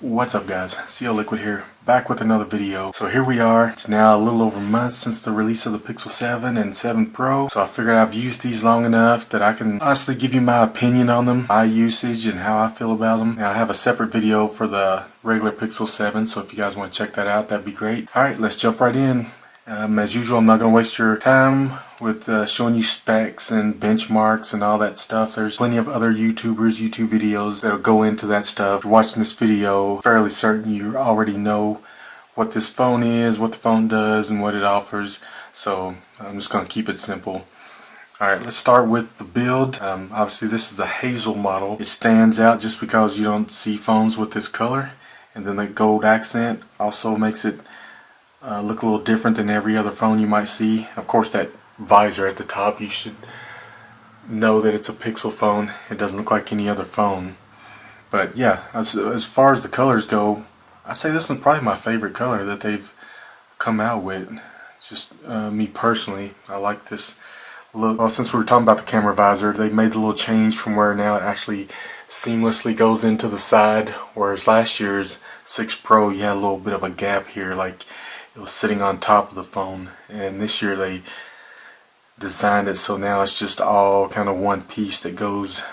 What's up guys, CL Liquid here, back with another video. So here we are, it's now a little over a month since the release of the Pixel 7 and 7 Pro. So I figured I've used these long enough that I can honestly give you my opinion on them, my usage and how I feel about them. Now I have a separate video for the regular Pixel 7, so if you guys want to check that out, that'd be great. Alright, let's jump right in. As usual, I'm not going to waste your time with showing you specs and benchmarks and all that stuff. There's plenty of other YouTubers, YouTube videos that'll go into that stuff. If you're watching this video, fairly certain you already know what this phone is, what the phone does, and what it offers. So I'm just going to keep it simple. Alright, let's start with the build. Obviously this is the Hazel model. It stands out just because you don't see phones with this color. And then the gold accent also makes it look a little different than every other phone you might see. Of course, that visor at the top, you should know that it's a Pixel phone. It doesn't look like any other phone. But yeah, as far as the colors go, I'd say this one's probably my favorite color that they've come out with. Just me personally, I like this look. Well, since we were talking about the camera visor, they made a little change from where now it actually seamlessly goes into the side, whereas last year's 6 Pro you had a little bit of a gap here, like it was sitting on top of the phone, and this year they designed it so now it's just all kind of one piece that goes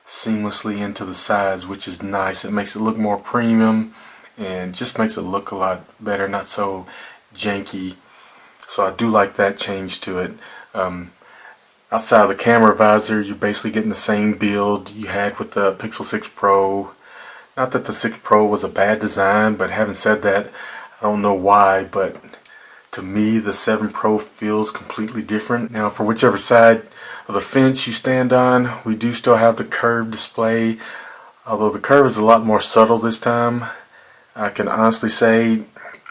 seamlessly into the sides, which is nice. It makes it look more premium and just makes it look a lot better, not so janky. So I do like that change to it. Outside of the camera visor, you're basically getting the same build you had with the Pixel 6 Pro. Not that the 6 Pro was a bad design, but having said that, I don't know why, but to me the 7 Pro feels completely different. Now for whichever side of the fence you stand on, we do still have the curved display, although the curve is a lot more subtle this time. I can honestly say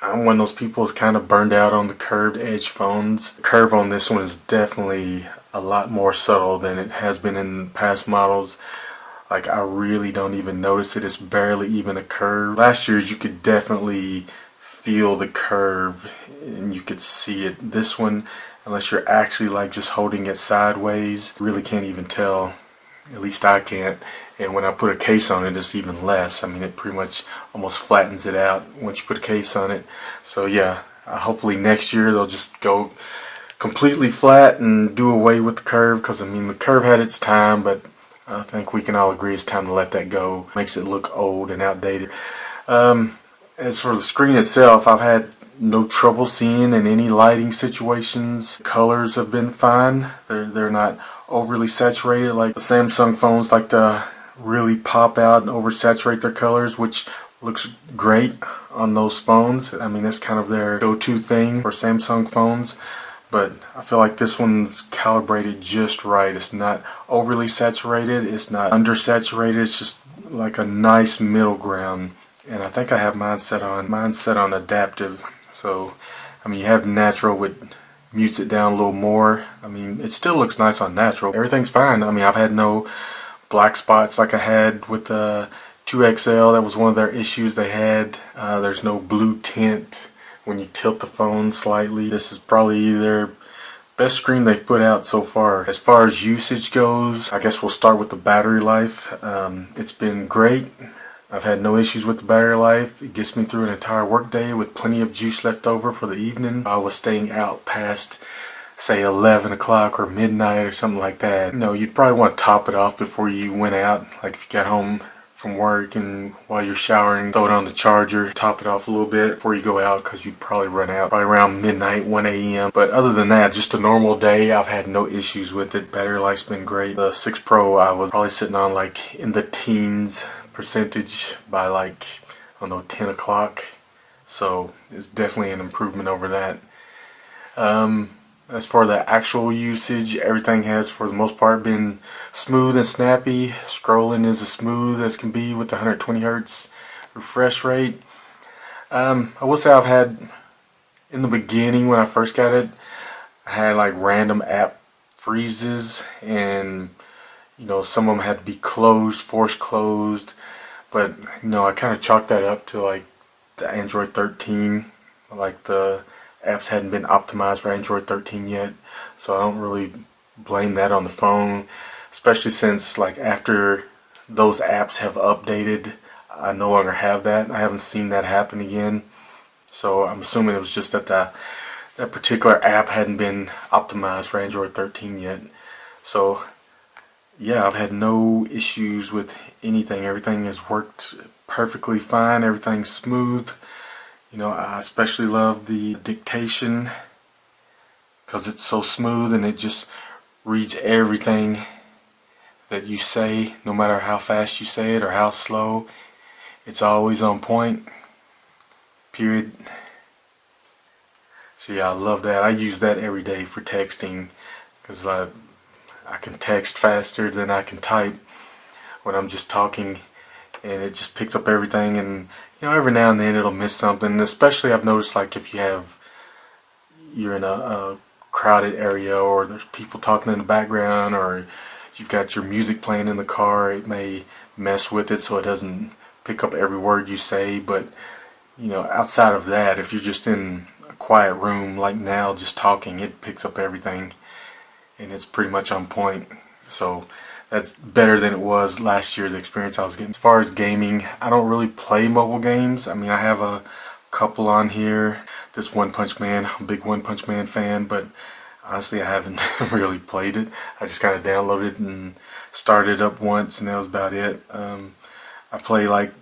I'm one of those people who's kind of burned out on the curved edge phones. The curve on this one is definitely a lot more subtle than it has been in past models. Like, I really don't even notice it. It's barely even a curve. Last year's you could definitely feel the curve and you could see it. This one, unless you're actually like just holding it sideways, really can't even tell. At least I can't. And when I put a case on it, it's even less. I mean, it pretty much almost flattens it out once you put a case on it. So yeah, hopefully next year they'll just go completely flat and do away with the curve, because I mean the curve had its time, but I think we can all agree it's time to let that go. Makes it look old and outdated. As for the screen itself, I've had no trouble seeing in any lighting situations. Colors have been fine. They're not overly saturated like the Samsung phones like to really pop out and oversaturate their colors, which looks great on those phones. I mean, that's kind of their go-to thing for Samsung phones. But I feel like this one's calibrated just right. It's not overly saturated, it's not undersaturated, it's just like a nice middle ground. And I think I have mine set on adaptive. So I mean, you have natural, which mutes it down a little more. I mean, it still looks nice on natural. Everything's fine. I mean, I've had no black spots like I had with the 2XL. That was one of their issues they had. There's no blue tint when you tilt the phone slightly. This is probably their best screen they've put out so far. As far as usage goes, I guess we'll start with the battery life. It's been great. I've had no issues with the battery life. It gets me through an entire workday with plenty of juice left over for the evening. I was staying out past, say, 11 o'clock or midnight or something like that. You know, you'd probably want to top it off before you went out. Like if you got home from work and while you're showering, throw it on the charger, top it off a little bit before you go out, because you'd probably run out probably around midnight, 1 a.m. But other than that, just a normal day, I've had no issues with it. Battery life's been great. The 6 Pro, I was probably sitting on like in the teens percentage by like, I don't know, 10 o'clock. So it's definitely an improvement over that. As for the actual usage, everything has for the most part been smooth and snappy. Scrolling is as smooth as can be with the 120 Hz refresh rate. I will say I've had, in the beginning when I first got it, I had like random app freezes, and you know, some of them had to be closed, force closed. But you know, I kind of chalked that up to like the Android 13, like the apps hadn't been optimized for Android 13 yet, so I don't really blame that on the phone, especially since like after those apps have updated, I no longer have that. I haven't seen that happen again. So I'm assuming it was just that that particular app hadn't been optimized for Android 13 yet. So yeah, I've had no issues with anything. Everything has worked perfectly fine. Everything's smooth. You know, I especially love the dictation because it's so smooth and it just reads everything that you say, no matter how fast you say it or how slow. It's always on point. Period. So yeah, I love that. I use that every day for texting because I can text faster than I can type when I'm just talking, and it just picks up everything. And you know, every now and then it'll miss something. Especially I've noticed, like if you're in a crowded area or there's people talking in the background or you've got your music playing in the car, it may mess with it so it doesn't pick up every word you say. But you know, outside of that, if you're just in a quiet room like now just talking, it picks up everything and it's pretty much on point. So that's better than it was last year, the experience I was getting. As far as gaming, I don't really play mobile games. I mean, I have a couple on here. This One Punch Man, I'm a big One Punch Man fan, but honestly I haven't really played it. I just kind of downloaded it and started it up once and that was about it. I play like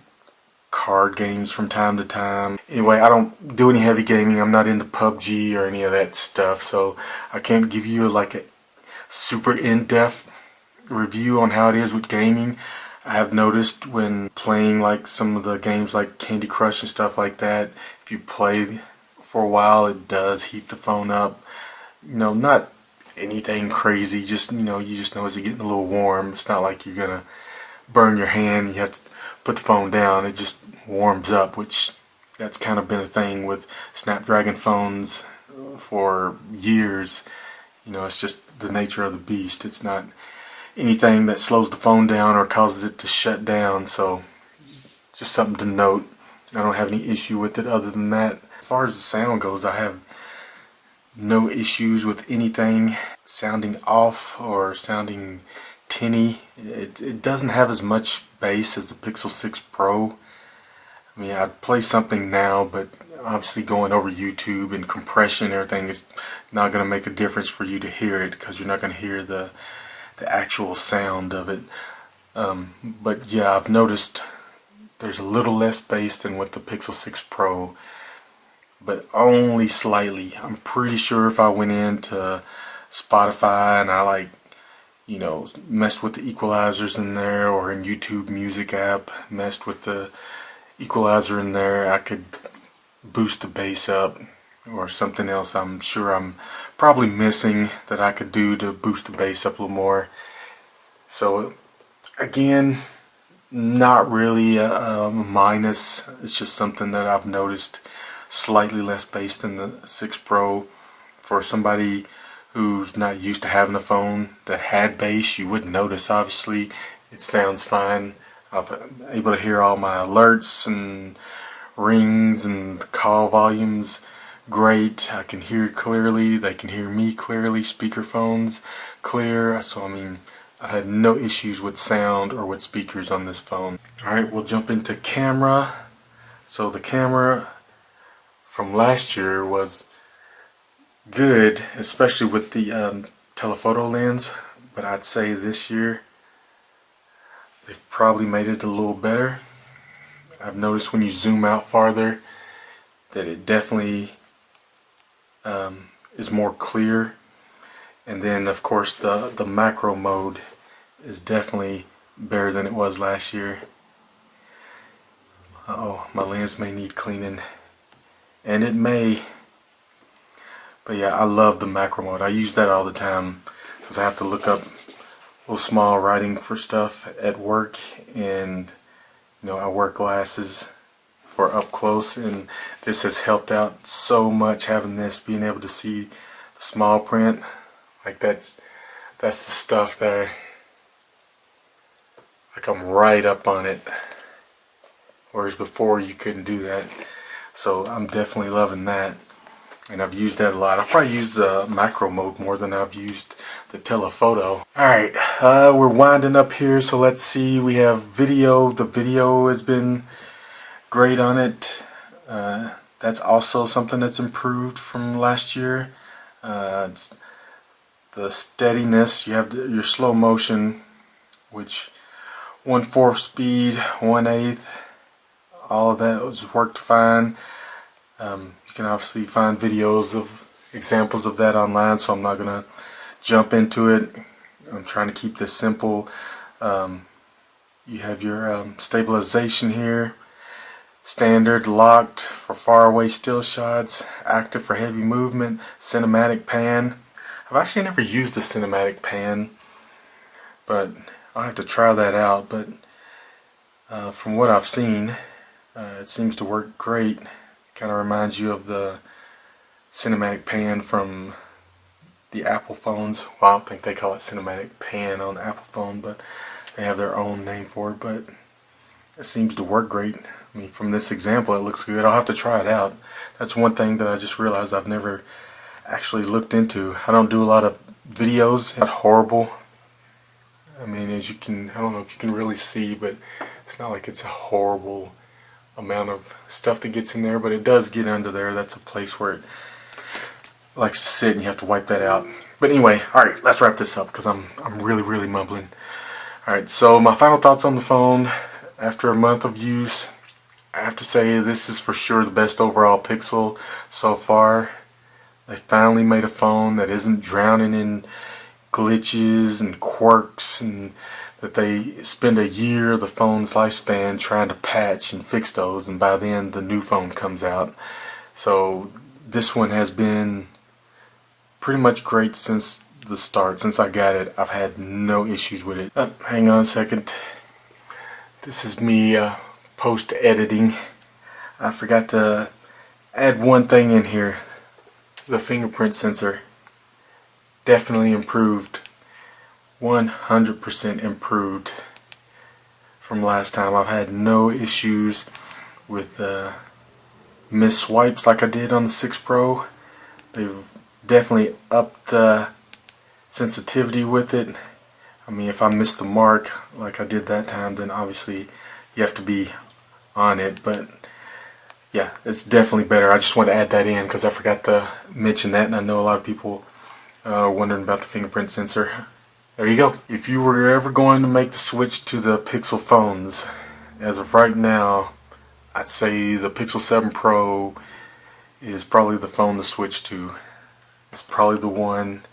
card games from time to time. Anyway, I don't do any heavy gaming. I'm not into PUBG or any of that stuff, so I can't give you like a super in-depth review on how it is with gaming. I have noticed when playing like some of the games like Candy Crush and stuff like that, if you play for a while, it does heat the phone up. You know, not anything crazy, just, you know, you just notice it getting a little warm. It's not like you're gonna burn your hand, you have to put the phone down. It just warms up, which that's kind of been a thing with Snapdragon phones for years. You know, it's just the nature of the beast. It's not anything that slows the phone down or causes it to shut down, so just something to note. I don't have any issue with it other than that. As far as the sound goes, I have no issues with anything sounding off or sounding tinny. It doesn't have as much bass as the Pixel 6 Pro. I mean, I'd play something now, but obviously going over YouTube and compression and everything is not going to make a difference for you to hear it because you're not going to hear the actual sound of it. But yeah, I've noticed there's a little less bass than with the Pixel 6 Pro, but only slightly. I'm pretty sure if I went into Spotify and I like, you know, messed with the equalizers in there, or in YouTube Music app, messed with the equalizer in there, I could boost the bass up, or something else I'm sure I'm probably missing that I could do to boost the bass up a little more. So again, not really a minus, it's just something that I've noticed. Slightly less bass than the 6 Pro. For somebody who's not used to having a phone that had bass, you wouldn't notice. Obviously it sounds fine. I'm able to hear all my alerts and rings and call volumes great. I can hear clearly, they can hear me clearly, speakerphones clear. So I mean, I had no issues with sound or with speakers on this phone. Alright, we'll jump into camera. So the camera from last year was good, especially with the telephoto lens, but I'd say this year they've probably made it a little better. I've noticed when you zoom out farther that it definitely is more clear, and then of course the macro mode is definitely better than it was last year. Uh-oh, my lens may need cleaning, and it may. But yeah, I love the macro mode. I use that all the time because I have to look up little small writing for stuff at work, and you know, I wear glasses for up close, and this has helped out so much, having this, being able to see the small print. Like that's the stuff there. Like I'm right up on it, whereas before you couldn't do that. So I'm definitely loving that. and I've used that a lot. I've probably used the macro mode more than I've used the telephoto. Alright, we're winding up here, so let's see. We have video. The video has been great on it. That's also something that's improved from last year. It's the steadiness. You have your slow motion, which 1/4 speed, 1/8, all of that has worked fine. You can obviously find videos of examples of that online, so I'm not going to jump into it. I'm trying to keep this simple. You have your stabilization here. Standard, locked for far away still shots, active for heavy movement, cinematic pan. I've actually never used the cinematic pan, but I'll have to try that out. But from what I've seen, it seems to work great. Kind of reminds you of the cinematic pan from the Apple phones. Well, I don't think they call it cinematic pan on the Apple phone, but they have their own name for it. But it seems to work great. I mean, from this example, it looks good. I'll have to try it out. That's one thing that I just realized I've never actually looked into. I don't do a lot of videos. It's not horrible. I mean, as you can, I don't know if you can really see, but it's not like it's a horrible amount of stuff that gets in there, but it does get under there. That's a place where it likes to sit, and you have to wipe that out. But anyway, alright, let's wrap this up because I'm really mumbling. Alright, so my final thoughts on the phone after a month of use. I have to say this is for sure the best overall Pixel so far. They finally made a phone that isn't drowning in glitches and quirks, and that they spend a year of the phone's lifespan trying to patch and fix those, and by then the new phone comes out. So this one has been pretty much great since the start. Since I got it, I've had no issues with it. Hang on a second. This is me post-editing. I forgot to add one thing in here. The fingerprint sensor definitely improved. 100% improved from last time. I've had no issues with missed swipes like I did on the 6 Pro. They've definitely upped the sensitivity with it. I mean, if I miss the mark like I did that time, then obviously you have to be on it. But yeah, it's definitely better. I just want to add that in because I forgot to mention that, and I know a lot of people are wondering about the fingerprint sensor. There you go. If you were ever going to make the switch to the Pixel phones, as of right now, I'd say the Pixel 7 Pro is probably the phone to switch to. It's probably the one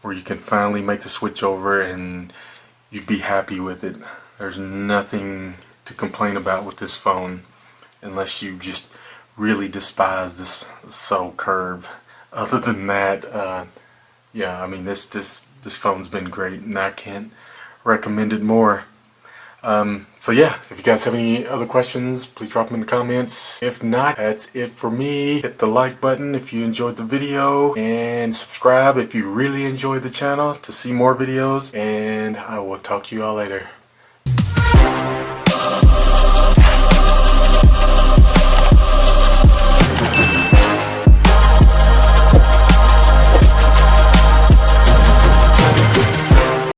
where you can finally make the switch over and you'd be happy with it. There's nothing to complain about with this phone unless you just really despise this subtle curve. Other than that, yeah, I mean this phone's been great, and I can't recommend it more. So yeah, if you guys have any other questions, please drop them in the comments. If not, that's it for me. Hit the like button if you enjoyed the video, and subscribe if you really enjoyed the channel to see more videos, and I will talk to you all later.